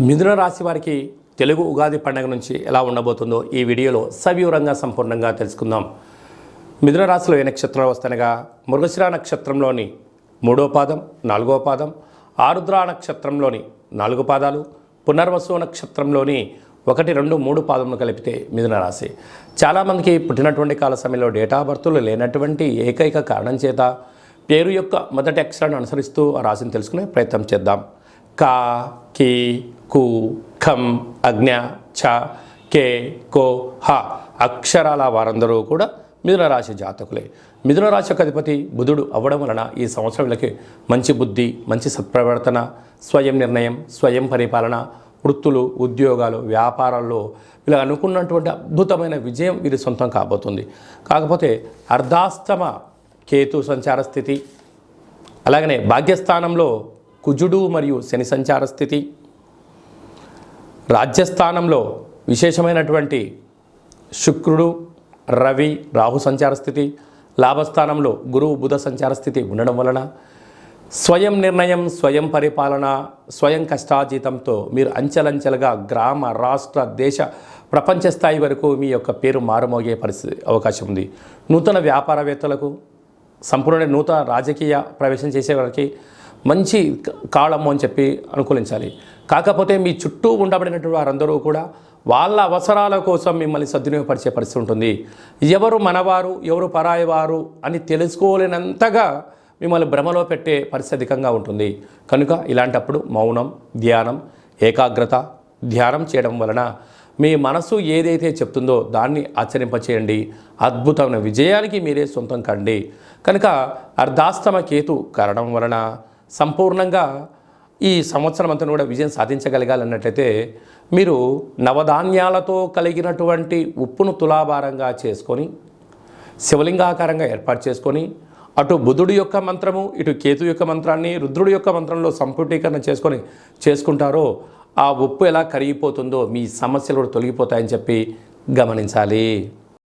మిథున రాశి వారికి తెలుగు ఉగాది పండుగ నుంచి ఎలా ఉండబోతుందో ఈ వీడియోలో సవివరంగా సంపూర్ణంగా తెలుసుకుందాం. మిథున రాశిలో ఏ నక్షత్రాలు వస్తాయనగా మృగశిర నక్షత్రంలోని 3వ పాదం 4వ పాదం, ఆరుద్ర నక్షత్రంలోని 4 పాదాలు, పునర్వసు నక్షత్రంలోని 1, 2, 3 పాదములు కలిపితే మిథున రాశి. చాలామందికి పుట్టినటువంటి కాల సమయంలో డేటా బర్తులు లేనటువంటి ఏకైక కారణం చేత పేరు యొక్క మొదటి అక్షరాన్ని అనుసరిస్తూ ఆ రాశిని తెలుసుకునే ప్రయత్నం చేద్దాం. కా, కి, కు, ఖం, అజ్ఞ, ఛ, కే, కో, హ అక్షరాల వారందరూ కూడా మిథున రాశి జాతకులే. మిథున రాశి యొక్క అధిపతి బుధుడు అవ్వడం వలన ఈ సంవత్సరం వీళ్ళకి మంచి బుద్ధి, మంచి సత్ప్రవర్తన, స్వయం నిర్ణయం, స్వయం పరిపాలన, వృత్తులు, ఉద్యోగాలు, వ్యాపారాల్లో వీళ్ళు అనుకున్నటువంటి అద్భుతమైన విజయం వీరి సొంతం కాబోతుంది. కాకపోతే అర్ధాష్టమ కేతు సంచార స్థితి, అలాగనే భాగ్యస్థానంలో కుజుడు మరియు శని సంచార స్థితి, రాజ్యస్థానంలో విశేషమైనటువంటి శుక్రుడు, రవి, రాహు సంచార స్థితి, లాభస్థానంలో గురువు, బుధ సంచార స్థితి ఉండడం వలన స్వయం నిర్ణయం, స్వయం పరిపాలన, స్వయం కష్టాజీతంతో మీరు అంచెలంచెలుగా గ్రామ, రాష్ట్ర, దేశ, ప్రపంచ స్థాయి వరకు మీ యొక్క పేరు మారుమోగే పరిస్థితి అవకాశం ఉంది. నూతన వ్యాపారవేత్తలకు, సంపూర్ణ నూతన రాజకీయ ప్రవేశం చేసే వారికి మంచి కాలము అని చెప్పి అనుకూలించాలి. కాకపోతే మీ చుట్టూ ఉండబడినటువంటి వారందరూ కూడా వాళ్ళ అవసరాల కోసం మిమ్మల్ని సద్వినియోగపరిచే పరిస్థితి ఉంటుంది. ఎవరు మనవారు, ఎవరు పరాయవారు అని తెలుసుకోలేనంతగా మిమ్మల్ని భ్రమలో పెట్టే పరిస్థితి అధికంగా ఉంటుంది. కనుక ఇలాంటప్పుడు మౌనం, ధ్యానం, ఏకాగ్రత, ధ్యానం చేయడం వలన మీ మనసు ఏదైతే చెప్తుందో దాన్ని ఆచరింపచేయండి. అద్భుతమైన విజయానికి మీరే సొంతం కండి. కనుక అర్ధాష్టమ కేతు కారణం వలన సంపూర్ణంగా ఈ సంవత్సరం అంతా కూడా విజయం సాధించగలగాలన్నట్లయితే మీరు నవధాన్యాలతో కలిగినటువంటి ఉప్పును తులాభారంగా చేసుకొని శివలింగాకారంగా ఏర్పాటు చేసుకొని అటు బుధుడి యొక్క మంత్రము, ఇటు కేతు యొక్క మంత్రాన్ని రుద్రుడి యొక్క మంత్రంలో సంపుటీకరణ చేసుకుంటారో ఆ ఉప్పు ఎలా కరిగిపోతుందో మీ సమస్యలు కూడా తొలగిపోతాయని చెప్పి గమనించాలి.